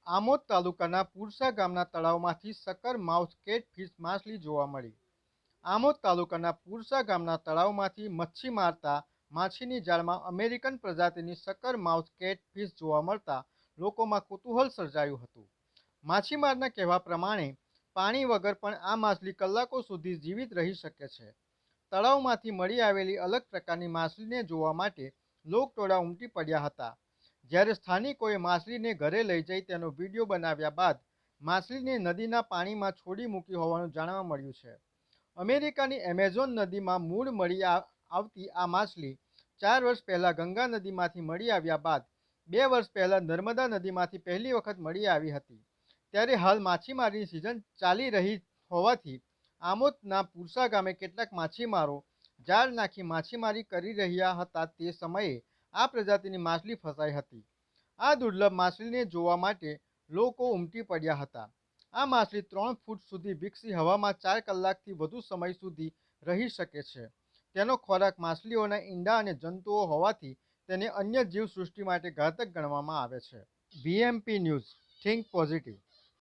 આમોદ તાલુકાના પુરસા ગામના તળાવમાંથી sucker mouth catfish માછલી જોવા મળી. આમોદ તાલુકાના પુરસા ગામના તળાવમાંથી મચ્છી મારતા માછીની જાળમાં અમેરિકન પ્રજાતિની સકર માઉથ કેટફિશ જોવા મળતા લોકોમાં કુતૂહલ સર્જાયું હતું. માછીમારના કહેવા પ્રમાણે પાણી વગર પણ આ માછલી કલાકો સુધી જીવિત રહી શકે છે. તળાવમાંથી મળી આવેલી અલગ પ્રકારની માછલીને જોવા માટે લોકટોળા ઉમટી પડ્યા હતા. જ્યારે સ્થાનિકોએ માછલીને ઘરે લઈ જઈ તેનો વિડીયો બનાવ્યા બાદ માછલીને નદીના પાણીમાં છોડી મૂકી હોવાનું જાણવા મળ્યું છે. અમેરિકાની એમેઝોન નદીમાં મૂળ મળી આવતી આ માછલી 4 વર્ષ પહેલા ગંગા નદીમાંથી મળી આવ્યા બાદ 2 વર્ષ પહેલા નર્મદા નદીમાંથી પહેલી વખત મળી આવી હતી. ત્યારે હાલ માછીમારીની સિઝન ચાલી રહી હોવાથી આમોદના પુરસા ગામે કેટલાક માછીમારો જાળ નાખી માછીમારી કરી રહ્યા હતા. તે સમયે આ પ્રજાતિની માછલી ફસાઈ હતી. આ દુર્લભ માછલીને જોવા માટે લોકો ઉમટી પડ્યા હતા. આ માછલી 3 ફૂટ સુધી વિકસી હવામાં 4 કલાકથી વધુ સમય સુધી રહી શકે છે. તેનો ખોરાક માછલીઓના ઈંડા અને જંતુઓ હોવાથી તેને અન્ય જીવસૃષ્ટિ માટે ઘાતક ગણવામાં આવે છે. VMP news, think positive.